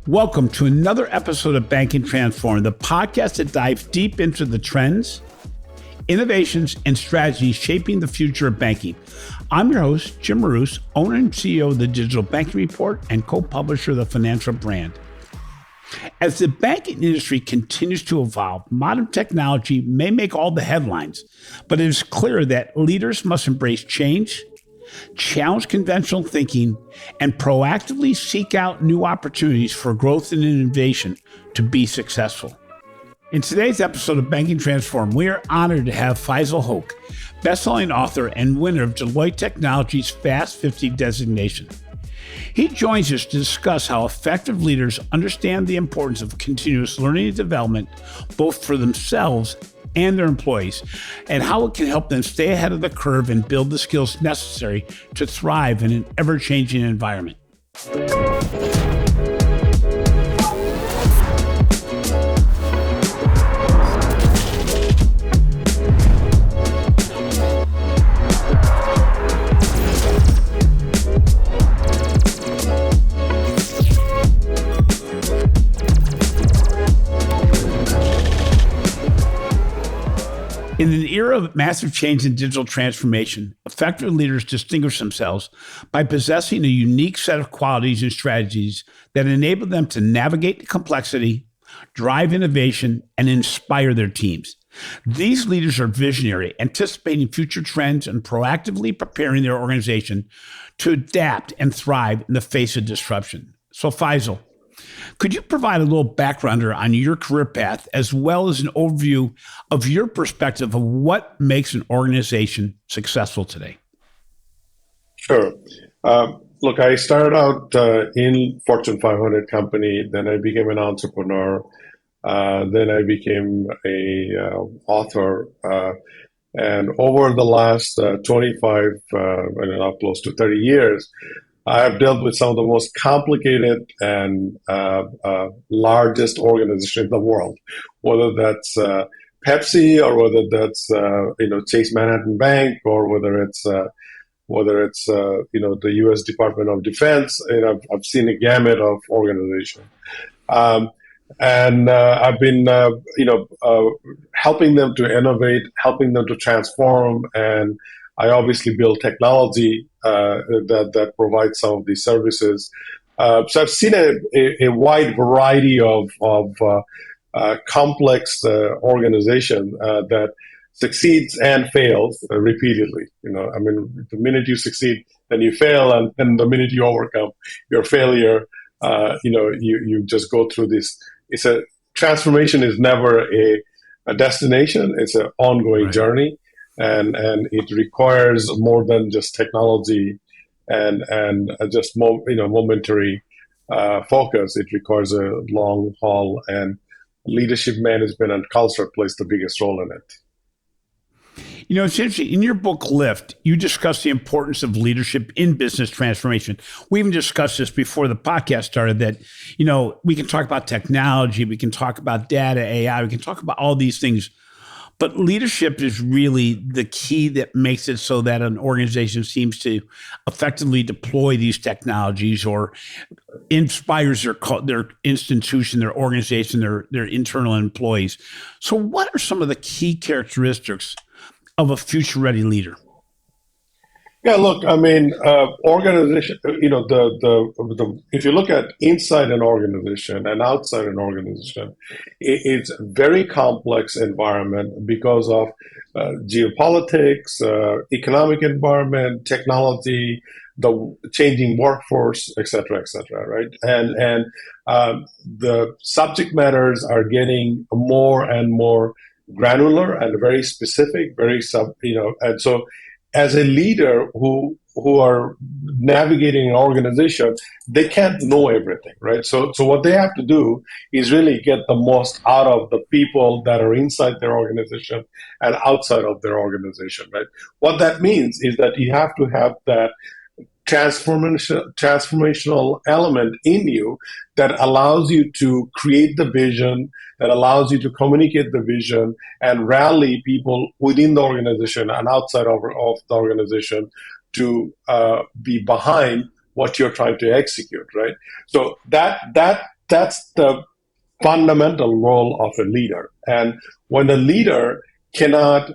Welcome to another episode of Banking Transformed, the podcast that dives deep into the trends, innovations, and strategies shaping the future of banking. I'm your host, Jim Marous, owner and CEO of the Digital Banking Report and co-publisher of the Financial Brand. As the banking industry continues to evolve, modern technology may make all the headlines, but it is clear that leaders must embrace change, challenge conventional thinking, and proactively seek out new opportunities for growth and innovation to be successful. In today's episode of Banking Transformed, we are honored to have Faisal Hoque, best-selling author and winner of Deloitte Technology's Fast 50 designation. He joins us to discuss how effective leaders understand the importance of continuous learning and development, both for themselves and their employees, and how it can help them stay ahead of the curve and build the skills necessary to thrive in an ever-changing environment. In an era of massive change and digital transformation, effective leaders distinguish themselves by possessing a unique set of qualities and strategies that enable them to navigate the complexity, drive innovation, and inspire their teams. These leaders are visionary, anticipating future trends and proactively preparing their organization to adapt and thrive in the face of disruption. So Faisal, could you provide a little backgrounder on your career path as well as an overview of your perspective of what makes an organization successful today? Sure. Look, I started out in Fortune 500 company, then I became an entrepreneur, then I became a author, and over the last 25, close to 30 years, I have dealt with some of the most complicated and largest organizations in the world, whether that's Pepsi or whether that's Chase Manhattan Bank or whether it's the U.S. Department of Defense. I've seen a gamut of organizations, and I've been helping them to innovate, helping them to transform, and I obviously build technology that provides some of these services. So I've seen a wide variety of complex organization that succeeds and fails repeatedly. The minute you succeed, then you fail, and then the minute you overcome your failure, you just go through this. Transformation is never a destination; it's an ongoing journey. And it requires more than just technology and just momentary focus. It requires a long haul, and leadership management and culture plays the biggest role in it. It's interesting. In your book, Lift, you discuss the importance of leadership in business transformation. We even discussed this before the podcast started that, we can talk about technology, we can talk about data, AI, we can talk about all these things. But leadership is really the key that makes it so that an organization seems to effectively deploy these technologies or inspires their institution, their organization, their internal employees. So what are some of the key characteristics of a future-ready leader? Yeah, look, organization, if you look at inside an organization and outside an organization, it's a very complex environment because of geopolitics, economic environment, technology, the changing workforce, et cetera, right? And the subject matters are getting more and more granular and very specific, and so as a leader who are navigating an organization, they can't know everything, right? So what they have to do is really get the most out of the people that are inside their organization and outside of their organization, right? What that means is that you have to have that transformational element in you that allows you to create the vision, that allows you to communicate the vision and rally people within the organization and outside of the organization to be behind what you're trying to execute, right? So that that's the fundamental role of a leader. And when a leader cannot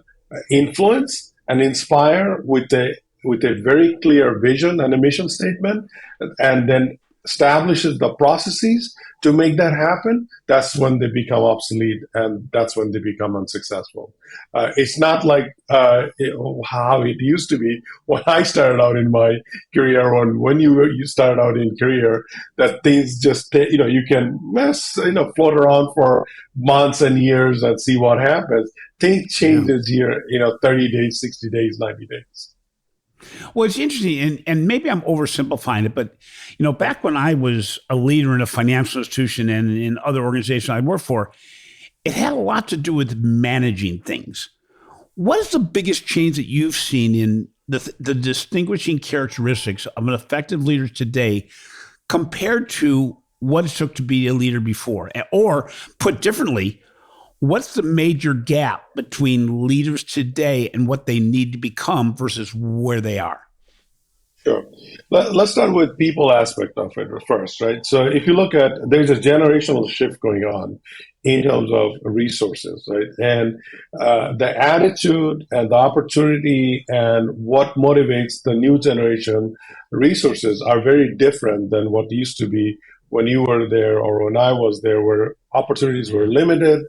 influence and inspire with a very clear vision and a mission statement, and then establishes the processes to make that happen, that's when they become obsolete and that's when they become unsuccessful. It's not like how it used to be when I started out in my career, or when you started out in career, that things just you can float around for months and years and see what happens. Things Yeah. changes here, 30 days, 60 days, 90 days. Well, it's interesting, and maybe I'm oversimplifying it, but back when I was a leader in a financial institution and in other organizations I worked for, it had a lot to do with managing things. What is the biggest change that you've seen in the distinguishing characteristics of an effective leader today compared to what it took to be a leader before? Or put differently, what's the major gap between leaders today and what they need to become versus where they are? Sure. Let's start with people aspect of it first, right? So if you look at, there's a generational shift going on in terms of resources, right? And the attitude and the opportunity and what motivates the new generation resources are very different than what used to be when you were there or when I was there, where opportunities were limited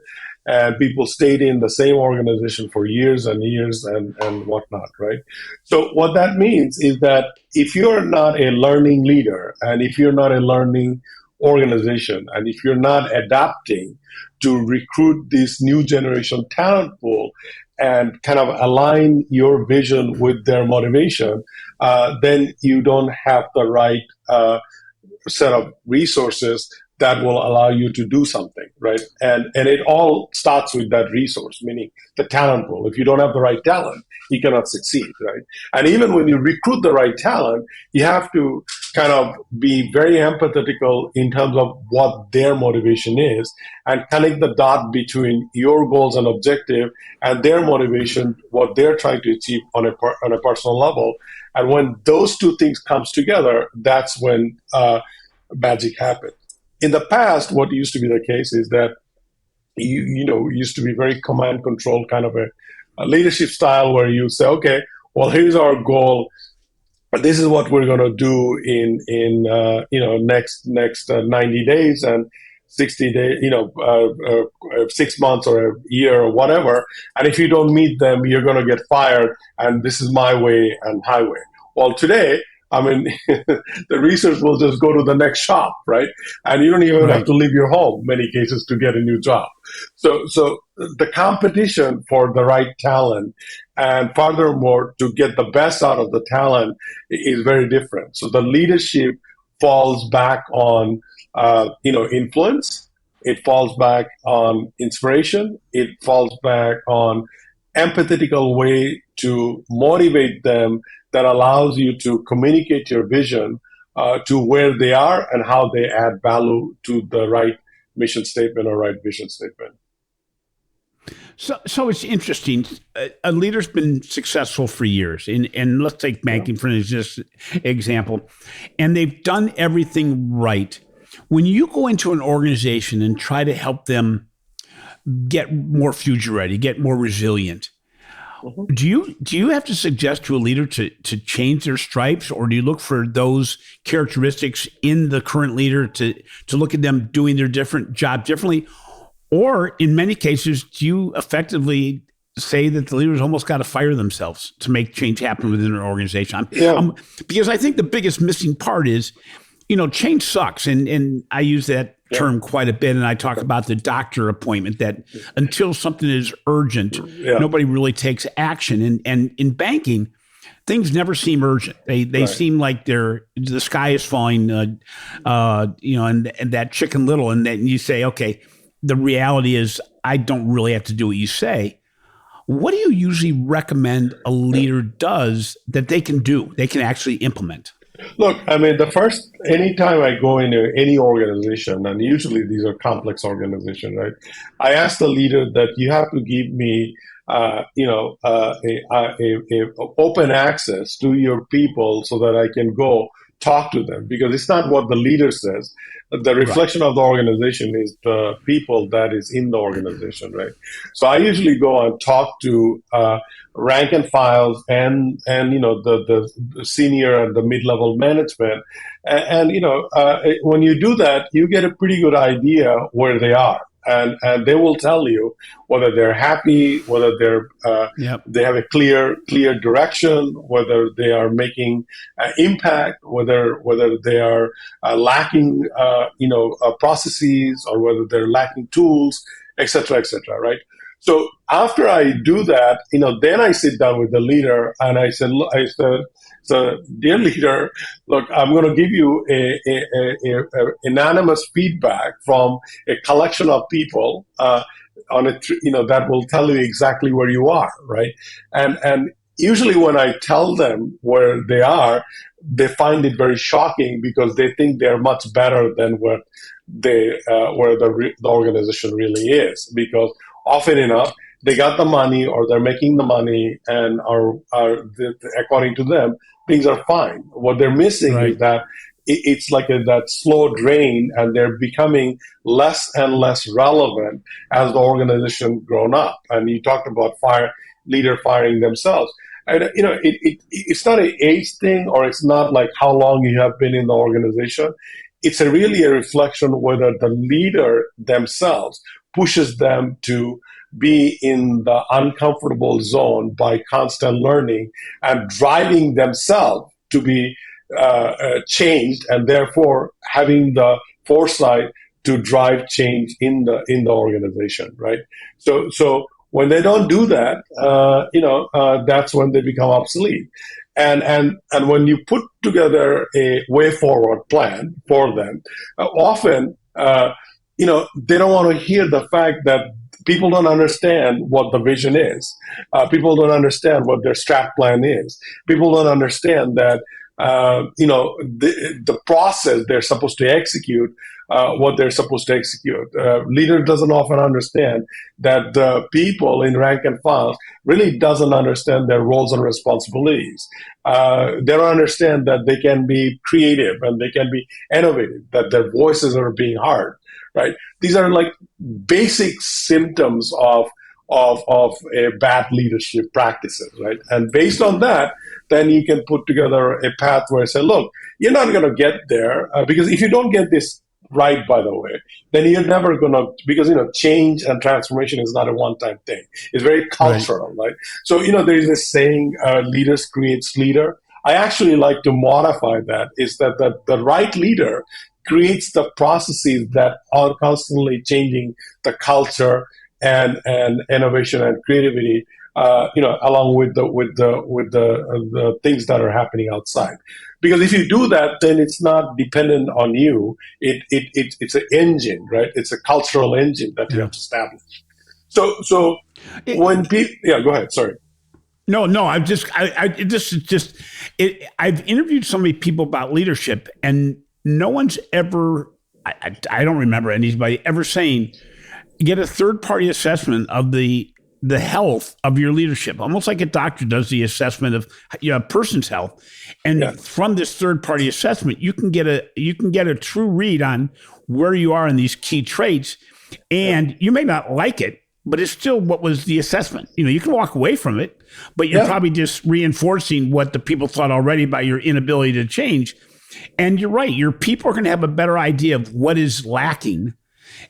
and people stayed in the same organization for years and years and whatnot, right? So what that means is that if you're not a learning leader and if you're not a learning organization and if you're not adapting to recruit this new generation talent pool and kind of align your vision with their motivation, then you don't have the right set of resources that will allow you to do something, right? And it all starts with that resource, meaning the talent pool. If you don't have the right talent, you cannot succeed, right? And even when you recruit the right talent, you have to kind of be very empathetical in terms of what their motivation is and connect the dot between your goals and objective and their motivation, what they're trying to achieve on a personal level. And when those two things comes together, that's when magic happens. In the past, what used to be the case is that used to be very command control kind of a leadership style where you say, okay, well, here's our goal. This is what we're going to do in next 90 days and 60 days, 6 months or a year or whatever. And if you don't meet them, you're going to get fired. And this is my way and highway. Well, today, I mean, the research will just go to the next shop, right? And you don't even have Right. to leave your home, many cases, to get a new job. So the competition for the right talent and furthermore, to get the best out of the talent is very different. So the leadership falls back on, influence. It falls back on inspiration. It falls back on empathetical way to motivate them that allows you to communicate your vision to where they are and how they add value to the right mission statement or right vision statement. So it's interesting. A leader's been successful for years, and let's take banking for an example, and they've done everything right. When you go into an organization and try to help them get more future ready, get more resilient, do you have to suggest to a leader to change their stripes, or do you look for those characteristics in the current leader to look at them doing their different job differently? Or in many cases, do you effectively say that the leaders almost got to fire themselves to make change happen within an organization? Because I think the biggest missing part is, change sucks. And I use that term quite a bit. And I talk about the doctor appointment, that until something is urgent, nobody really takes action. And in banking, things never seem urgent. They seem like the sky is falling, and that Chicken Little. And then you say, okay, the reality is I don't really have to do what you say. What do you usually recommend a leader does that they can do, they can actually implement? Look, I mean, anytime I go into any organization, and usually these are complex organizations, right? I ask the leader that you have to give me, a open access to your people so that I can go talk to them, because it's not what the leader says. the Right. reflection of the organization is the people that is in the organization, right? So I usually go and talk to rank and files and the senior and the mid-level management, and when you do that, you get a pretty good idea where they are. And they will tell you whether they're happy, whether Yep. they have a clear direction, whether they are making impact, whether they are lacking processes, or whether they're lacking tools, etc., etc. Right. So after I do that, then I sit down with the leader and so dear leader, look, I'm going to give you a anonymous feedback from a collection of people that will tell you exactly where you are, right? And usually when I tell them where they are, they find it very shocking because they think they're much better than what where the organization really is. Because often enough, they got the money or they're making the money, and according to them, things are fine. What they're missing is Right. that it's like that slow drain, and they're becoming less and less relevant as the organization grown up. And you talked about leader firing themselves. And it's not an age thing, or it's not like how long you have been in the organization. It's really a reflection whether the leader themselves pushes them to be in the uncomfortable zone by constant learning and driving themselves to be changed, and therefore having the foresight to drive change in the organization, right? So when they don't do that, that's when they become obsolete. And when you put together a way forward plan for them, often they don't want to hear the fact that people don't understand what the vision is. People don't understand what their strat plan is. People don't understand that the process they're supposed to execute, what they're supposed to execute. Leader doesn't often understand that the people in rank and file really doesn't understand their roles and responsibilities. They don't understand that they can be creative and they can be innovative, that their voices are being heard, right? These are like basic symptoms of a bad leadership practices, right? And based on that, then you can put together a path where I say, look, you're not going to get there because if you don't get this right, by the way, then you're never going to, because, change and transformation is not a one-time thing. It's very Right. cultural, right? So, there is this saying, leaders creates leader. I actually like to modify that, is that the right leader creates the processes that are constantly changing the culture and innovation and creativity, along with the things that are happening outside. Because if you do that, then it's not dependent on you. It's an engine, right? It's a cultural engine that you Yeah. have to establish. So It, when people, yeah, go ahead. Sorry. no, no. This is just. I've interviewed so many people about leadership, and no one's ever. I don't remember anybody ever saying, get a third party assessment of the health of your leadership, almost like a doctor does the assessment of a person's health. And Yeah. from this third party assessment, you can get a true read on where you are in these key traits. And you may not like it, but it's still what was the assessment. You can walk away from it, but you're Yeah. probably just reinforcing what the people thought already about your inability to change. And you're right, your people are going to have a better idea of what is lacking.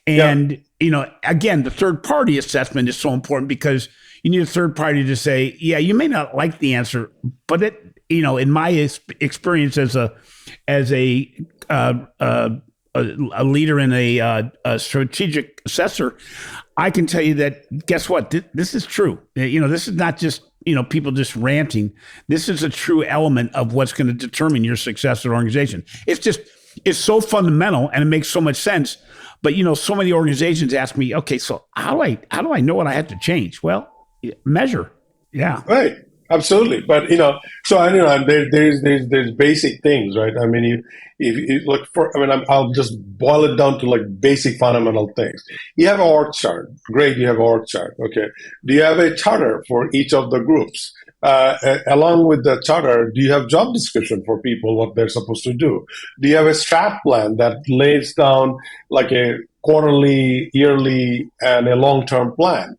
Yeah. And, again, the third party assessment is so important because you need a third party to say, yeah, you may not like the answer, but in my experience as a leader and a strategic assessor, I can tell you that, guess what? This is true. This is not just, people just ranting. This is a true element of what's going to determine your success as an organization. It's so fundamental and it makes so much sense. But, so many organizations ask me, okay, so how do I know what I have to change? Well, measure. Yeah. Right. Absolutely. But, so I know there's basic things, right? I mean, if you look for, I'll just boil it down to like basic fundamental things. You have an org chart. Great. You have an org chart. Okay. Do you have a charter for each of the groups? along with the charter, do you have job description for people, what they're supposed to do? Do you have a strat plan that lays down like a quarterly, yearly, and a long-term plan?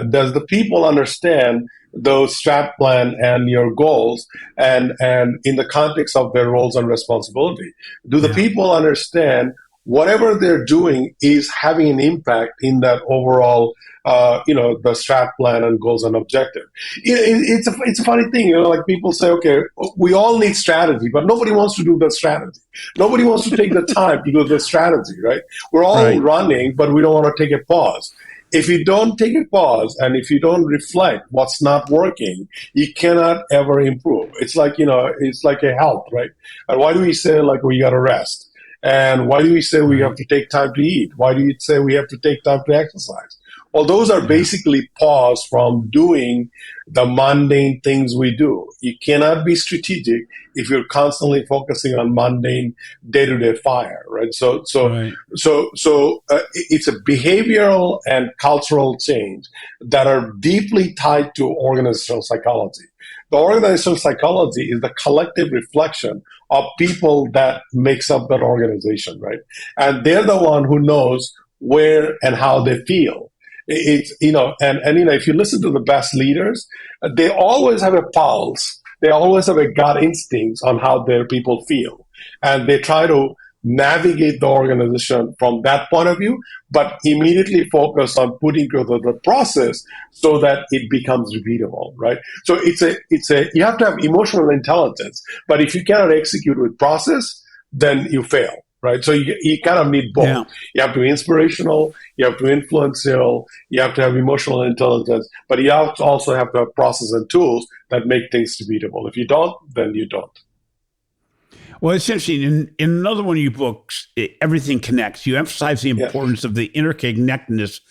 Does the people understand those strat plan and your goals and in the context of their roles and responsibility? Do the people understand whatever they're doing is having an impact in that overall, the strat plan and goals and objective? It's a funny thing, like people say, okay, we all need strategy, but nobody wants to do the strategy. Nobody wants to take the time to do the strategy, right? We're all running, but we don't want to take a pause. If you don't take a pause and if you don't reflect what's not working, you cannot ever improve. It's like, it's like a health, right? And why do we say like we got to rest? And why do we say we have to take time to eat? Why do you say we have to take time to exercise? Well, those are basically pause from doing the mundane things we do. You cannot be strategic if you're constantly focusing on mundane day-to-day fire, right? So it's a behavioral and cultural change that are deeply tied to organizational psychology. The organizational psychology is the collective reflection of people that makes up that organization, right? And they're the one who knows where and how they feel. It's, if you listen to the best leaders, they always have a pulse. They always have a gut instinct on how their people feel. And they try to navigate the organization from that point of view, but immediately focus on putting together the process so that it becomes repeatable, right? So you have to have emotional intelligence, but if you cannot execute with process, then you fail, right? So you kind of need both. Yeah. You have to be inspirational, you have to influential, you have to have emotional intelligence, but you also have to have process and tools that make things repeatable. If you don't, then you don't. Well, it's interesting. In another one of your books, Everything Connects, you emphasize the importance of the interconnectedness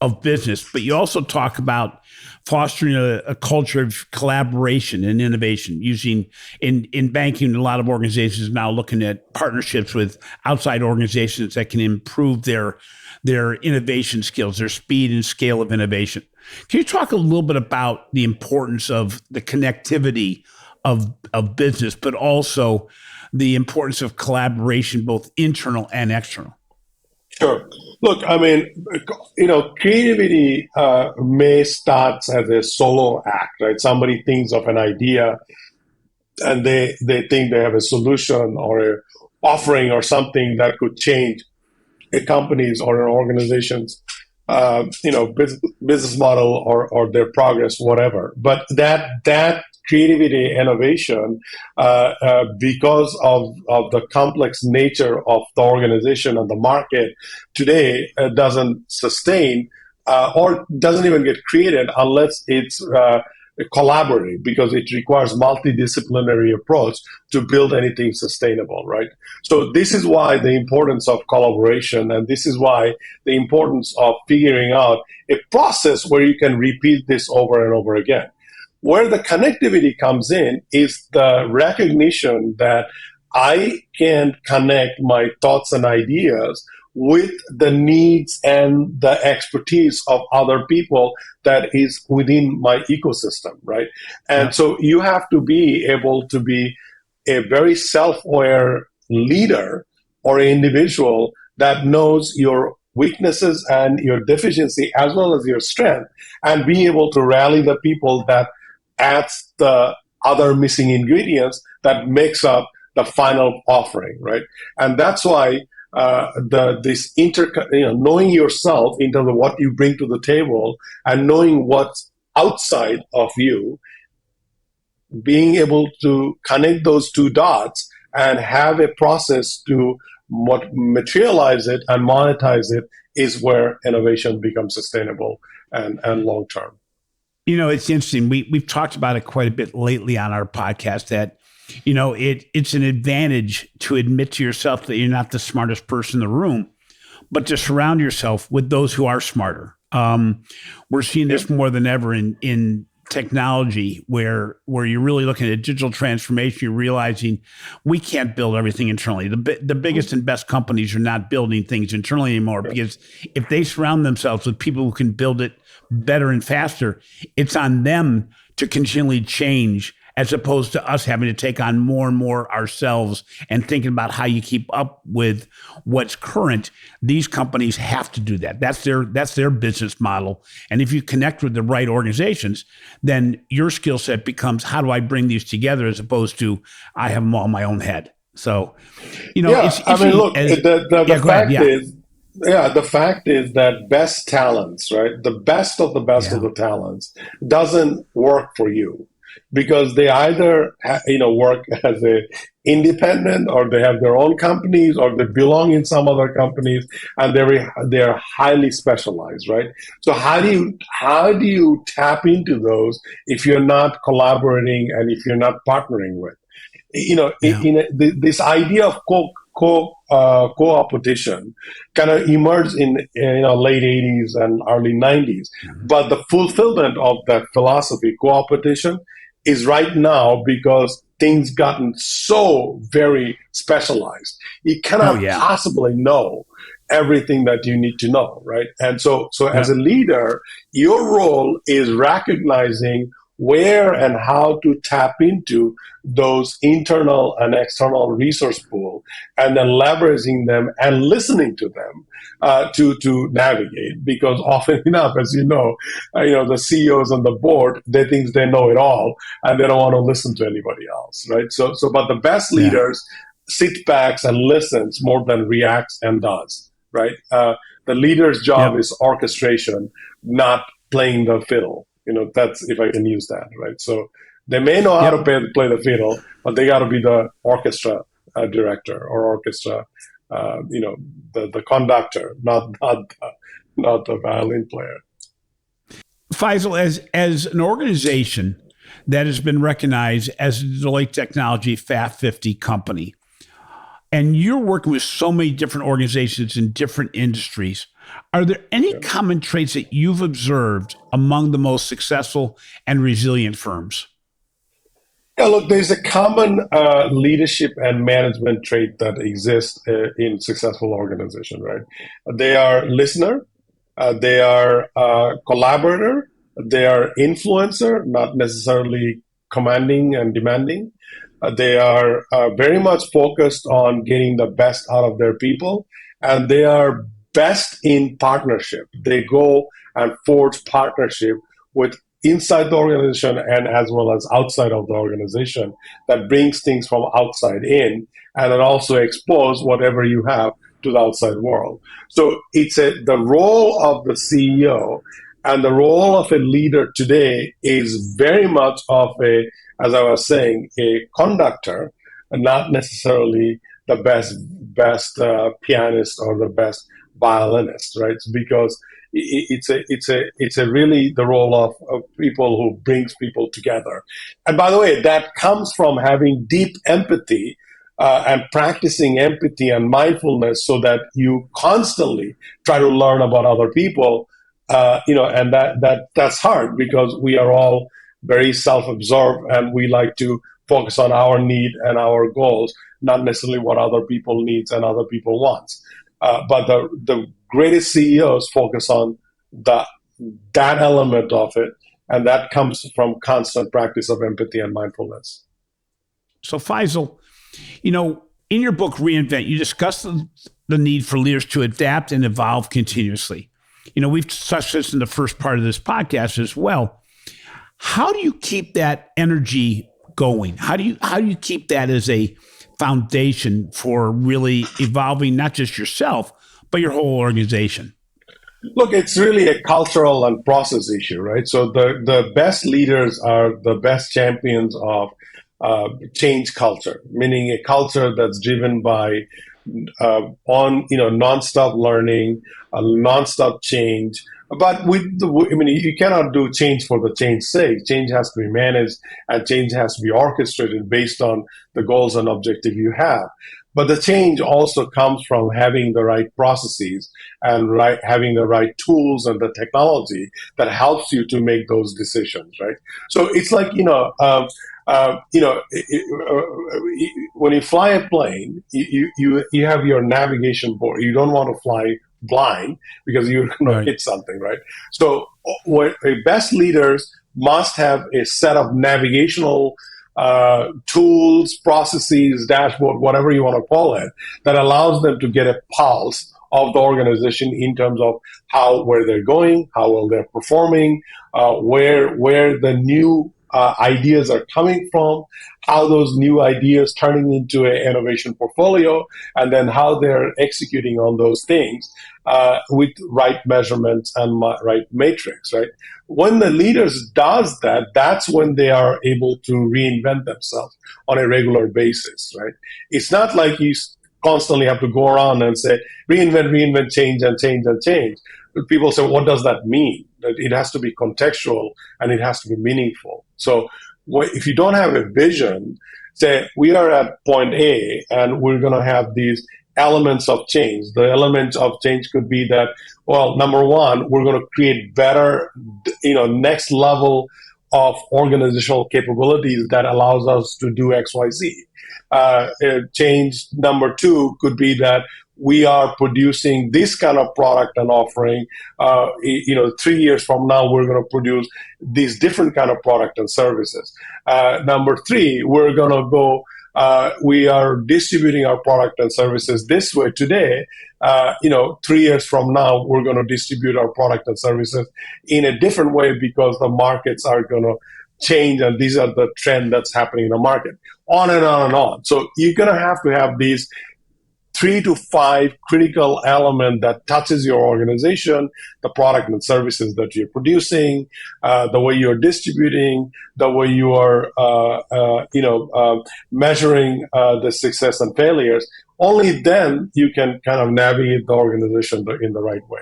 of business, but you also talk about fostering a culture of collaboration and innovation. Using in banking, a lot of organizations now looking at partnerships with outside organizations that can improve their innovation skills, their speed and scale of innovation. Can you talk a little bit about the importance of the connectivity of business, but also the importance of collaboration, both internal and external? Sure. Look, I mean, creativity may start as a solo act, right? Somebody thinks of an idea and they think they have a solution or an offering or something that could change a company's or an organization's business model or their progress, whatever. But that creativity, innovation, because of the complex nature of the organization and the market today, doesn't sustain or doesn't even get created unless it's collaborative, because it requires multidisciplinary approach to build anything sustainable, right? So this is why the importance of collaboration, and this is why the importance of figuring out a process where you can repeat this over and over again. Where the connectivity comes in is the recognition that I can connect my thoughts and ideas with the needs and the expertise of other people that is within my ecosystem, right? And so you have to be able to be a very self-aware leader or an individual that knows your weaknesses and your deficiency as well as your strength, and be able to rally the people that adds the other missing ingredients that makes up the final offering, right? And that's why knowing yourself in terms of what you bring to the table and knowing what's outside of you, being able to connect those two dots and have a process to materialize it and monetize it is where innovation becomes sustainable and long-term. It's interesting. We've talked about it quite a bit lately on our podcast that it's an advantage to admit to yourself that you're not the smartest person in the room, but to surround yourself with those who are smarter. We're seeing this more than ever in technology where you're really looking at digital transformation, you're realizing we can't build everything internally. The biggest and best companies are not building things internally anymore, because if they surround themselves with people who can build it better and faster, it's on them to continually change, as opposed to us having to take on more and more ourselves and thinking about how you keep up with what's current. These companies have to do that. That's their business model. And if you connect with the right organizations, then your skill set becomes, how do I bring these together, as opposed to I have them all in my own head. So, I mean, look, the fact is, the fact is that best talents, right? The best of the best of the talents doesn't work for you, because they either work as a independent, or they have their own companies, or they belong in some other companies, and they're highly specialized, right? So how do you tap into those if you're not collaborating and if you're not partnering with? This idea of co-opetition kind of emerged in late 80s and early 90s. But the fulfillment of that philosophy, co-opetition, is right now, because things gotten so very specialized. You cannot possibly know everything that you need to know, right? And so as a leader, your role is recognizing where and how to tap into those internal and external resource pool, and then leveraging them and listening to them to navigate. Because often enough, as the CEOs on the board, they think they know it all, and they don't want to listen to anybody else, right? But the best leaders sit back and listens more than reacts and does, right? The leader's job is orchestration, not playing the fiddle. That's, if I can use that, right? So they may know how to play the fiddle, but they got to be the orchestra director, or orchestra, the conductor, not the violin player. Faisal, as an organization that has been recognized as the Deloitte Technology Fast 50 company, and you're working with so many different organizations in different industries, are there any common traits that you've observed among the most successful and resilient firms? Yeah, look, there's a common leadership and management trait that exists in successful organization, right? They are listener, they are collaborator, they are influencer, not necessarily commanding and demanding. They are very much focused on getting the best out of their people, and they are best in partnership. They go and forge partnership with inside the organization and as well as outside of the organization, that brings things from outside in, and it also expose whatever you have to the outside world. So it's the role of the CEO and the role of a leader today is very much of as I was saying, a conductor, and not necessarily the best pianist or the best violinist, right? Because it's a really the role of people who brings people together. And by the way, that comes from having deep empathy and practicing empathy and mindfulness, so that you constantly try to learn about other people. And that's hard, because we are all very self-absorbed, and we like to focus on our need and our goals, not necessarily what other people needs and other people wants. But the greatest CEOs focus on that element of it, and that comes from constant practice of empathy and mindfulness. So Faisal, in your book, Reinvent, you discuss the need for leaders to adapt and evolve continuously. We've touched this in the first part of this podcast as well. How do you keep that energy going? How do you keep that as a foundation for really evolving not just yourself, but your whole organization? Look, it's really a cultural and process issue, right? So the best leaders are the best champions of change culture, meaning a culture that's driven by nonstop learning, nonstop change. But you cannot do change for the change's sake. Change has to be managed, and change has to be orchestrated based on the goals and objective you have. But the change also comes from having the right processes and having the right tools and the technology that helps you to make those decisions, right? So it's like, when you fly a plane, you have your navigation board. You don't want to fly blind because you're going to Right. hit something, right? So, what best leaders must have a set of navigational tools, processes, dashboard, whatever you want to call it, that allows them to get a pulse of the organization in terms of where they're going, how well they're performing, where the new ideas are coming from, how those new ideas turning into an innovation portfolio, and then how they're executing on those things with right measurements and right matrix, right? When the leaders does that, that's when they are able to reinvent themselves on a regular basis, right? It's not like you constantly have to go around and say, reinvent, change, and change, and change. But people say, what does that mean? It has to be contextual and it has to be meaningful. So if you don't have a vision, say, we are at point A and we're going to have these elements of change. The elements of change could be that, well, number one, we're going to create better, next level of organizational capabilities that allows us to do X, Y, Z. Change number two could be that we are producing this kind of product and offering. 3 years from now, we're going to produce these different kind of product and services. Number three, we're going to go. We are distributing our product and services this way today. 3 years from now, we're going to distribute our product and services in a different way because the markets are going to change, and these are the trend that's happening in the market. On and on and on. So you're going to have these 3 to 5 critical elements that touches your organization, the product and services that you're producing, the way you're distributing, the way you are, measuring the success and failures. Only then you can kind of navigate the organization in the right way.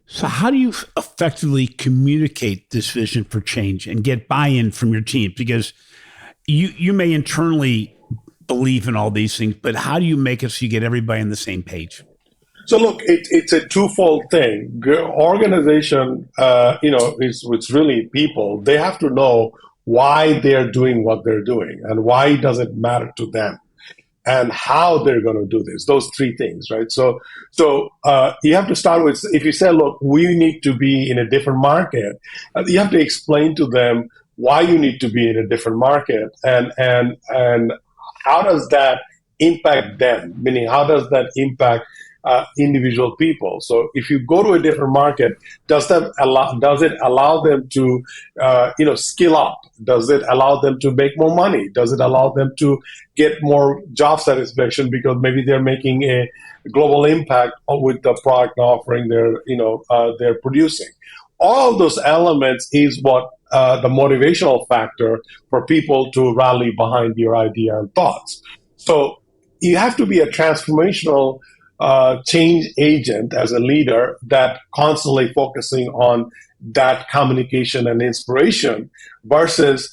So how do you effectively communicate this vision for change and get buy-in from your team? Because you may internally believe in all these things, but how do you make it so you get everybody on the same page? So look, it's a twofold thing. Organization, it's really people. They have to know why they're doing what they're doing and why does it matter to them and how they're going to do this. Those three things, right? So you have to start with, if you say, look, we need to be in a different market, you have to explain to them why you need to be in a different market and how does that impact them? Meaning, how does that impact individual people? So, if you go to a different market, does it allow them to, skill up? Does it allow them to make more money? Does it allow them to get more job satisfaction because maybe they're making a global impact with the product offering they're producing? All of those elements is what the motivational factor for people to rally behind your idea and thoughts. So you have to be a transformational change agent as a leader that constantly focusing on that communication and inspiration versus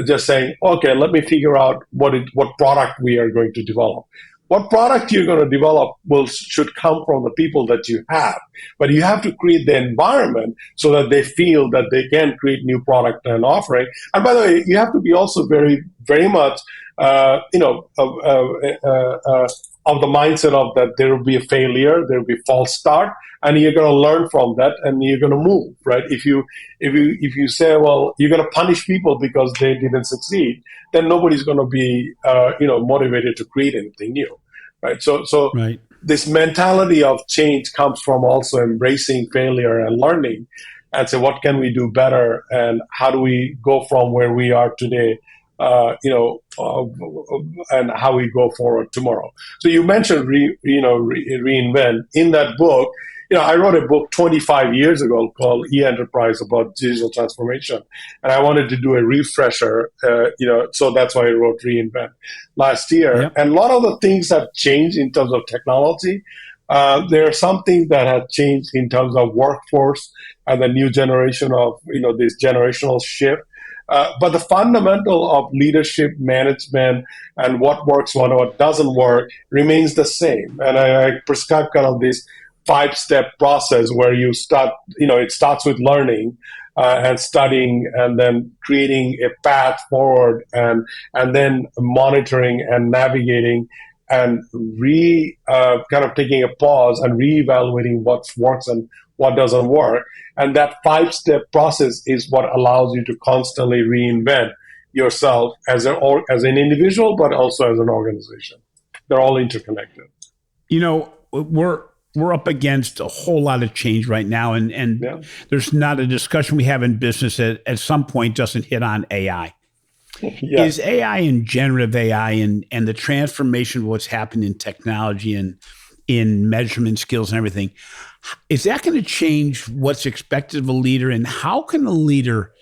just saying, okay, let me figure out what product we are going to develop. What product you're going to develop should come from the people that you have, but you have to create the environment so that they feel that they can create new product and offering. And by the way, you have to be also very, very much, of the mindset of that there will be a failure, there will be false start, and you're going to learn from that, and you're going to move, right? If you say, well, you're going to punish people because they didn't succeed, then nobody's going to be motivated to create anything new, right? So right. This mentality of change comes from also embracing failure and learning, and say, what can we do better, and how do we go from where we are today, and how we go forward tomorrow. So you mentioned reinvent. In that book, I wrote a book 25 years ago called E-Enterprise about digital transformation, and I wanted to do a refresher. So that's why I wrote Reinvent last year. Yep. And a lot of the things have changed in terms of technology. There are some things that have changed in terms of workforce and the new generation of this generational shift. But the fundamental of leadership, management, and what works, what doesn't work remains the same. And I prescribe kind of this 5-step process where you start, it starts with learning and studying, and then creating a path forward, and then monitoring and navigating, and kind of taking a pause and reevaluating what works and what doesn't work. And that 5-step process is what allows you to constantly reinvent yourself as an individual, but also as an organization. They're all interconnected. We're up against a whole lot of change right now, and yeah. There's not a discussion we have in business that at some point doesn't hit on AI. Yeah. Is AI and generative AI and the transformation of what's happening in technology and in measurement skills and everything, is that going to change what's expected of a leader? And how can a leader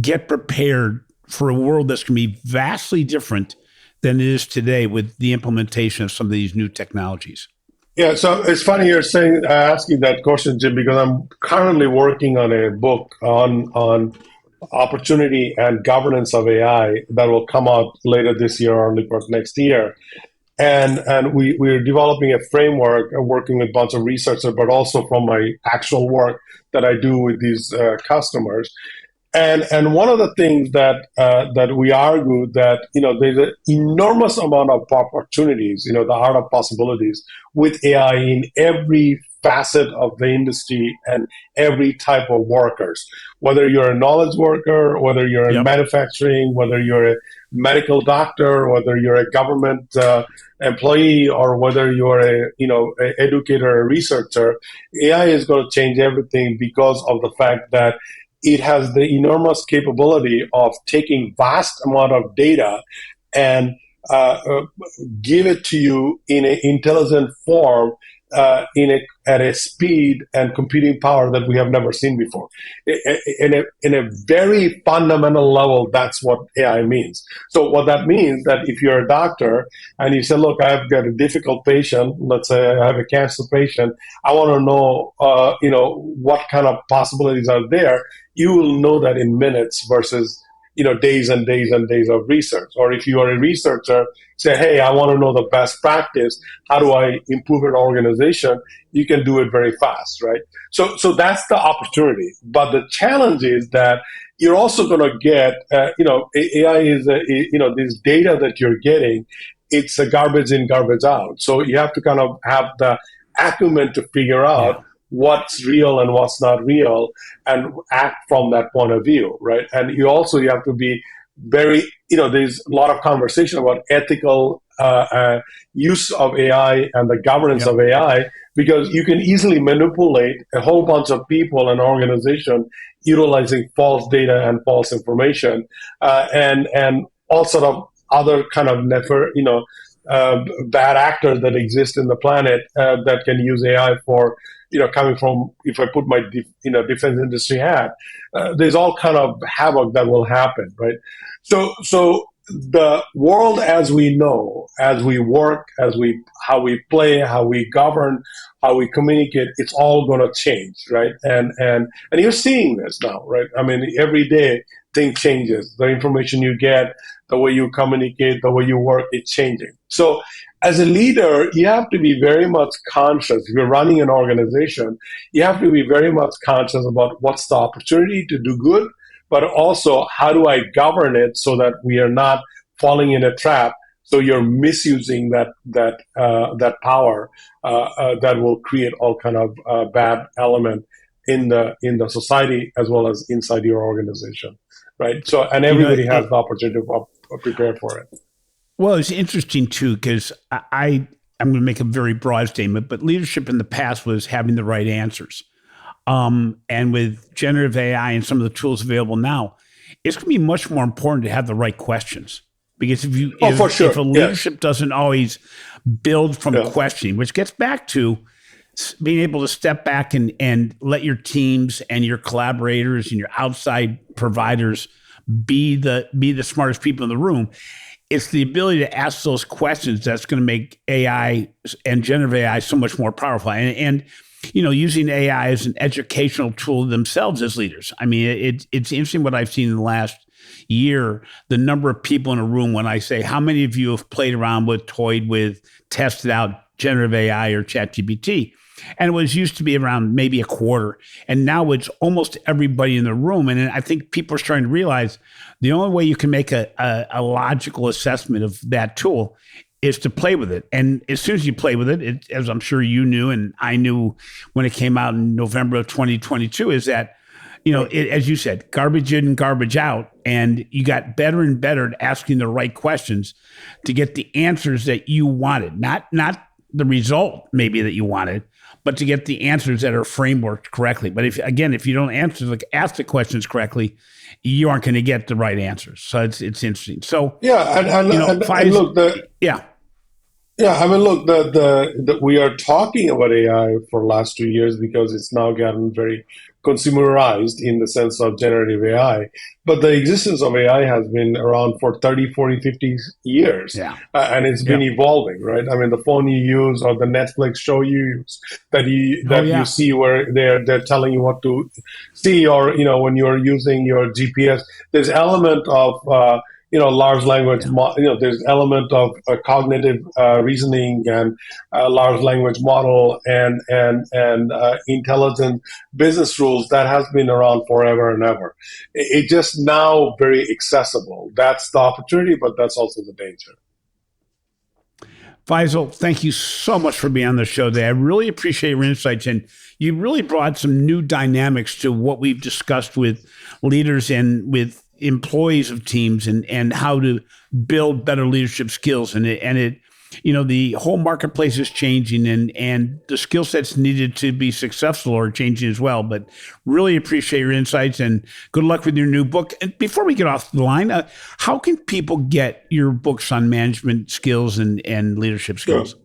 get prepared for a world that's going to be vastly different than it is today with the implementation of some of these new technologies? Yeah, so it's funny you're asking that question, Jim, because I'm currently working on a book on opportunity and governance of AI that will come out later this year or early part next year. And we're developing a framework, working with a bunch of researchers, but also from my actual work that I do with these customers. And one of the things that we argue that there's an enormous amount of opportunities, the art of possibilities with AI in every facet of the industry and every type of workers, whether you're a knowledge worker, whether you're in manufacturing, whether you're a medical doctor, whether you're a government employee, or whether you're a educator or a researcher. AI is going to change everything because of the fact that it has the enormous capability of taking vast amount of data and give it to you in an intelligent form, at a speed and computing power that we have never seen before. In a very fundamental level, that's what AI means. So what that means that if you're a doctor and you say, look, I've got a difficult patient, let's say I have a cancer patient, I want to know, what kind of possibilities are there. You will know that in minutes versus days and days and days of research. Or if you are a researcher, say, hey, I want to know the best practice. How do I improve an organization? You can do it very fast, right? So that's the opportunity. But the challenge is that you're also going to get, AI is, this data that you're getting, it's a garbage in, garbage out. So you have to kind of have the acumen to figure out what's real and what's not real, and act from that point of view, right? And you have to be very, there's a lot of conversation about ethical use of AI and the governance of AI, because you can easily manipulate a whole bunch of people and organization utilizing false data and false information, and all sort of other kind of network, bad actors that exist in the planet that can use AI for, coming from, if I put my defense industry hat, there's all kind of havoc that will happen, right? So the world as we know, as we work, how we play, how we govern, how we communicate, it's all going to change, right? And you're seeing this now, right? I mean, every day thing changes. The information you get, the way you communicate, the way you work, it's changing. So as a leader, you have to be very much conscious. If you're running an organization, you have to be very much conscious about what's the opportunity to do good, but also how do I govern it so that we are not falling in a trap. So you're misusing that power that will create all kind of bad element in the society as well as inside your organization, right? So and everybody has the opportunity to prepare for it. Well, it's interesting too, because I'm going to make a very broad statement, but leadership in the past was having the right answers. And with generative AI and some of the tools available now, it's going to be much more important to have the right questions. Because if a leadership doesn't always build from questioning, which gets back to being able to step back and let your teams and your collaborators and your outside providers be the smartest people in the room. It's the ability to ask those questions that's going to make AI and generative AI so much more powerful. And using AI as an educational tool themselves as leaders. I mean, it's interesting what I've seen in the last year the number of people in a room when I say, how many of you have played around with, toyed with, tested out generative AI or ChatGPT? And it was used to be around maybe a quarter. And now it's almost everybody in the room. And I think people are starting to realize the only way you can make a logical assessment of that tool is to play with it. And as soon as you play with it, as I'm sure you knew and I knew when it came out in November of 2022, is that, as you said, garbage in, garbage out. And you got better and better at asking the right questions to get the answers that you wanted, not the result maybe that you wanted, but to get the answers that are frameworked correctly. But if you don't ask the questions correctly, you aren't going to get the right answers. So it's interesting. So yeah, and look, we are talking about AI for the last 2 years because it's now gotten very consumerized in the sense of generative AI. But the existence of AI has been around for 30, 40, 50 years. Yeah. And it's been evolving, right? I mean, the phone you use or the Netflix show you use you see where they're telling you what to see, or, when you're using your GPS, there's element of, large language, there's element of cognitive reasoning and large language model and intelligent business rules that has been around forever and ever. It's just now very accessible. That's the opportunity, but that's also the danger. Faisal, thank you so much for being on the show today. I really appreciate your insights, and you really brought some new dynamics to what we've discussed with leaders and with employees of teams and how to build better leadership skills. And it the whole marketplace is changing and the skill sets needed to be successful are changing as well. But really appreciate your insights and good luck with your new book. And before we get off the line, how can people get your books on management skills and leadership skills?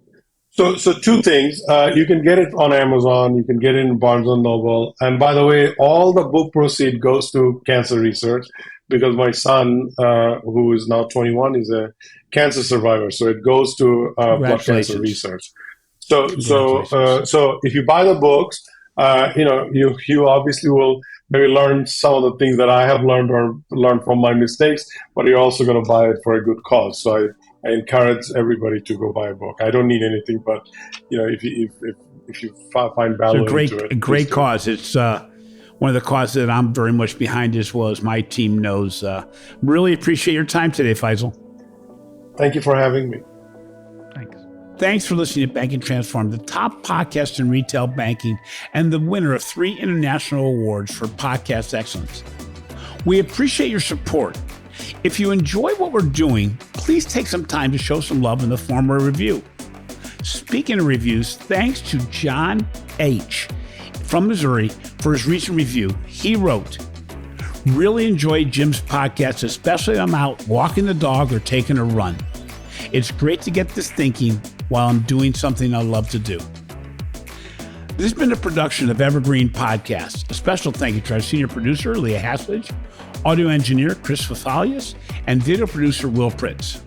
So two things. You can get it on Amazon. You can get it in Barnes & Noble. And by the way, all the book proceed goes to cancer research because my son, who is now 21, is a cancer survivor. So it goes to blood cancer research. So if you buy the books, you obviously will maybe learn some of the things that I have learned or learn from my mistakes, but you're also going to buy it for a good cause. So I encourage everybody to go buy a book. I don't need anything, but if you find value into it, a great cause. It's one of the causes that I'm very much behind, as well as my team knows. Really appreciate your time today, Faisal. Thank you for having me. Thanks for listening to Banking Transform, the top podcast in retail banking and the winner of 3 international awards for podcast excellence. We appreciate your support. If you enjoy what we're doing, please take some time to show some love in the form of a review. Speaking of reviews, thanks to John H. from Missouri for his recent review. He wrote, "Really enjoyed Jim's podcast, especially when I'm out walking the dog or taking a run. It's great to get this thinking while I'm doing something I love to do." This has been a production of Evergreen Podcast. A special thank you to our senior producer, Leah Haslage, audio engineer, Chris Fathalius, and video producer, Will Pritz.